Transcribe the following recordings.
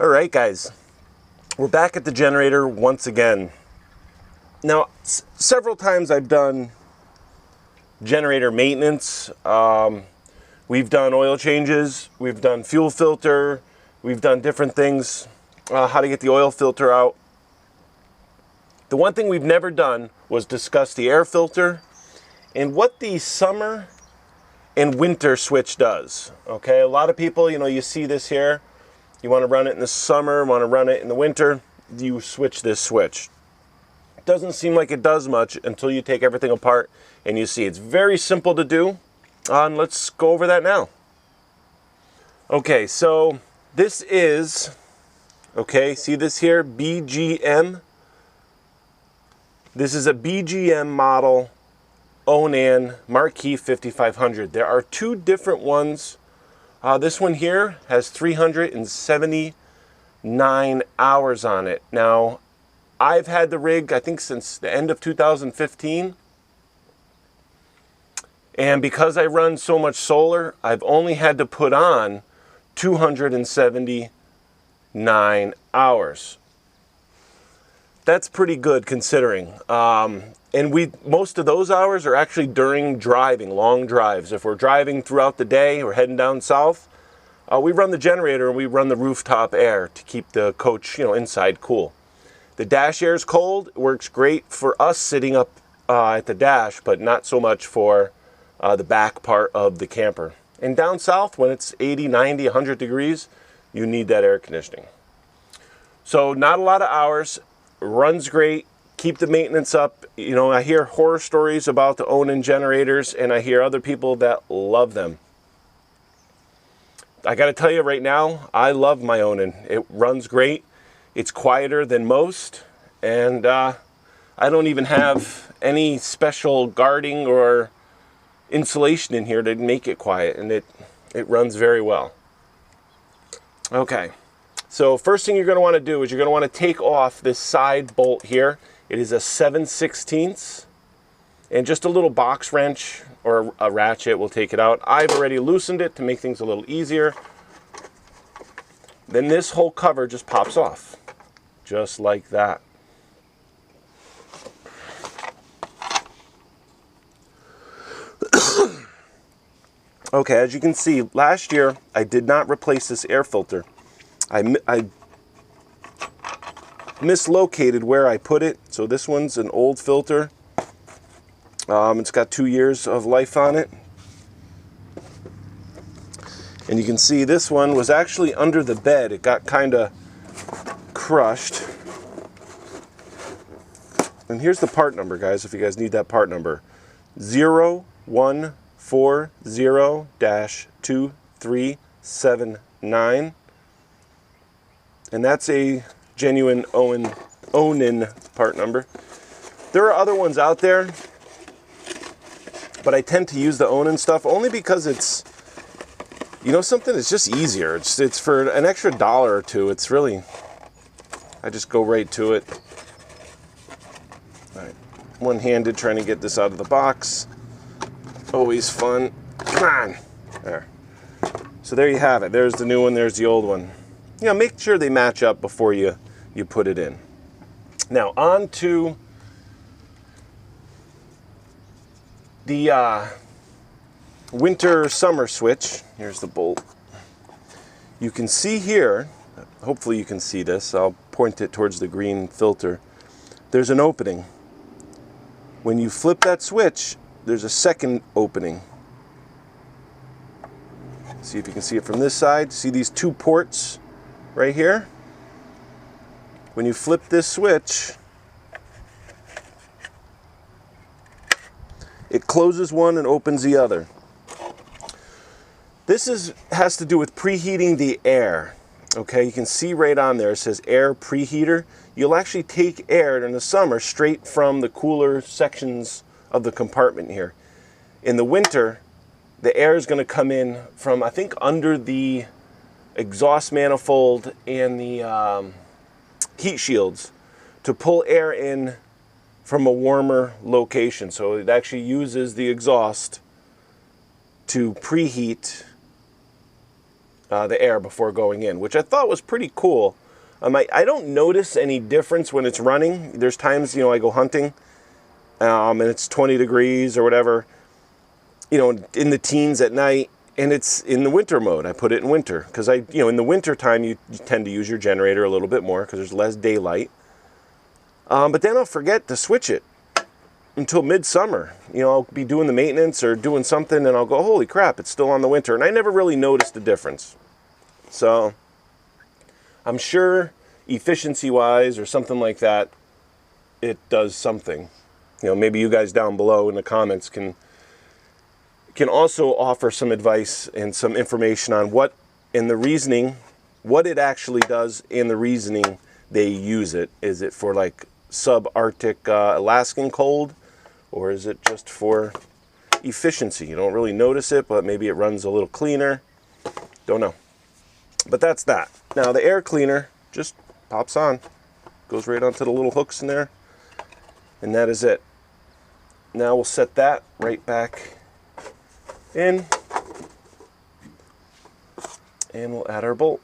All right, guys, we're back at the generator once again. Now, several times I've done generator maintenance. We've done oil changes, we've done fuel filter, we've done different things, how to get the oil filter out. The one thing we've never done was discuss the air filter and what the summer and winter switch does. Okay, a lot of people, you see this here. You want to run it in the summer, want to run it in the winter, you switch this switch. It doesn't seem like it does much until you take everything apart and you see it's very simple to do. And let's go over that now. Okay, so this is, see this here, BGM. This is a BGM model Onan Marquee 5500. There are two different ones. This one here has 379 hours on it. Now, I've had the rig, I think, since the end of 2015. And because I run so much solar, I've only had to put on 279 hours. That's pretty good considering. And most of those hours are actually during driving, long drives. If we're driving throughout the day, we're heading down south, we run the generator and we run the rooftop air to keep the coach, inside cool. The dash air is cold. It works great for us sitting up at the dash, but not so much for the back part of the camper. And down south, when it's 80, 90, 100 degrees, you need that air conditioning. So not a lot of hours, runs great. Keep the maintenance up. I hear horror stories about the Onan generators, and I hear other people that love them. I got to tell you right now, I love my Onan. It runs great. It's quieter than most, and I don't even have any special guarding or insulation in here to make it quiet, and it runs very well. Okay, so first thing you're going to want to do is you're going to want to take off this side bolt here. It is a 7/16, and just a little box wrench or a ratchet will take it out. I've already loosened it to make things a little easier. Then this whole cover just pops off, just like that. Okay, as you can see, last year I did not replace this air filter. I mislocated where I put it, so this one's an old filter. It's got 2 years of life on it. And you can see this one was actually under the bed. It got kind of crushed. And here's the part number, guys, if you guys need that part number. 0140-2379. And that's a genuine Onan part number. There are other ones out there, but I tend to use the Onan stuff only because it's, something, it's just easier. It's for an extra $1 or $2. It's really, I just go right to it. All right, one-handed trying to get this out of the box. Always fun. Come on. There. So there you have it. There's the new one. There's the old one. Make sure they match up before you put it in. Now on to the winter-summer switch. Here's the bolt. You can see here, hopefully you can see this, I'll point it towards the green filter. There's an opening. When you flip that switch, there's a second opening. See if you can see it from this side. See these two ports right here? When you flip this switch, it closes one and opens the other. This has to do with preheating the air. Okay, you can see right on there, it says air preheater. You'll actually take air in the summer straight from the cooler sections of the compartment here. In the winter, the air is going to come in from, I think, under the exhaust manifold and the heat shields to pull air in from a warmer location. So it actually uses the exhaust to preheat the air before going in, which I thought was pretty cool. I don't notice any difference when it's running. There's times, I go hunting, and it's 20 degrees or whatever, in the teens at night, and it's in the winter mode. I put it in winter because in the winter time, you tend to use your generator a little bit more because there's less daylight. But then I'll forget to switch it until midsummer. I'll be doing the maintenance or doing something, and I'll go, holy crap, it's still on the winter. And I never really noticed the difference. So I'm sure efficiency-wise or something like that, it does something. Maybe you guys down below in the comments can also offer some advice and some information on what it actually does and the reasoning they use it. Is it for like subarctic Alaskan cold, or is it just for efficiency? You don't really notice it, but maybe it runs a little cleaner. Don't know. But that's that. Now the air cleaner just pops on, goes right onto the little hooks in there, and that is it. Now we'll set that right back in, and we'll add our bolt.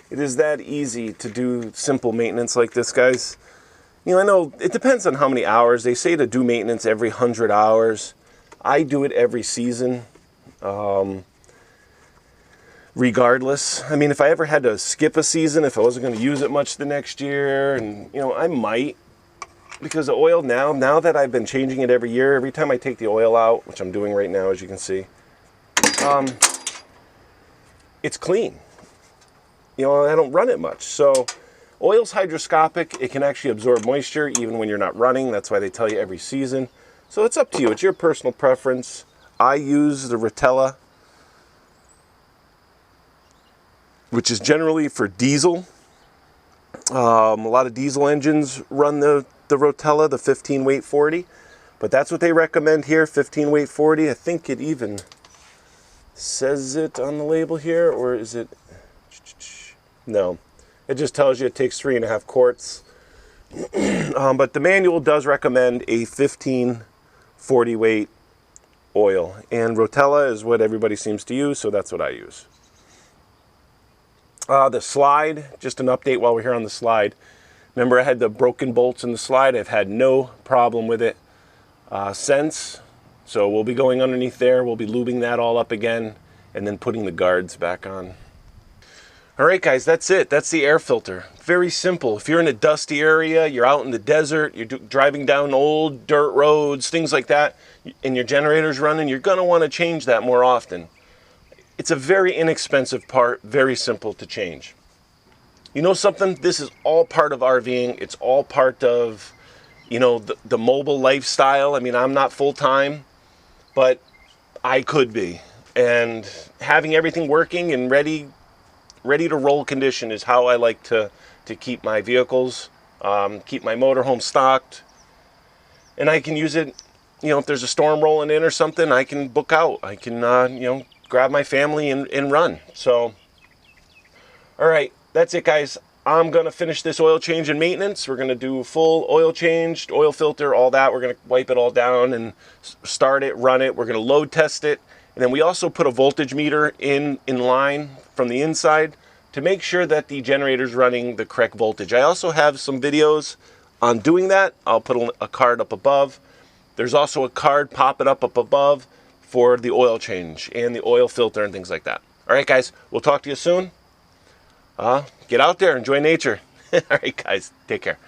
It is that easy to do simple maintenance like this, guys. I know it depends on how many hours. They say to do maintenance every 100 hours. I do it every season, regardless. I mean, if I ever had to skip a season, if I wasn't going to use it much the next year, and, I might. Because the oil now that I've been changing it every year, every time I take the oil out, which I'm doing right now, as you can see, it's clean. I don't run it much. So oil's hydroscopic. It can actually absorb moisture even when you're not running. That's why they tell you every season. So it's up to you. It's your personal preference. I use the Rotella, which is generally for diesel. A lot of diesel engines run the Rotella, the 15 weight 40. But that's what they recommend here, 15 weight 40. I think it even says it on the label here, or is it... No, it just tells you it takes 3.5 quarts. But the manual does recommend a 15 40 weight oil, and Rotella is what everybody seems to use, so that's what I use. The slide, just an update while we're here on the slide. Remember, I had the broken bolts in the slide. I've had no problem with it since. So we'll be going underneath there. We'll be lubing that all up again and then putting the guards back on. All right, guys, that's it. That's the air filter. Very simple. If you're in a dusty area, you're out in the desert, you're driving down old dirt roads, things like that, and your generator's running, you're going to want to change that more often. It's a very inexpensive part, very simple to change. You know something? This is all part of RVing. It's all part of, the mobile lifestyle. I mean, I'm not full-time, but I could be. And having everything working and ready to roll condition is how I like to keep my vehicles, keep my motorhome stocked. And I can use it, if there's a storm rolling in or something, I can book out. I can, grab my family and run. So, all right, that's it, guys. I'm going to finish this oil change and maintenance. We're going to do full oil change, oil filter, all that. We're going to wipe it all down and start it, run it. We're going to load test it. And then we also put a voltage meter in line from the inside to make sure that the generator's running the correct voltage. I also have some videos on doing that. I'll put a card up above. There's also a card popping up above for the oil change and the oil filter and things like that. All right, guys, we'll talk to you soon. Get out there, enjoy nature. All right, guys, take care.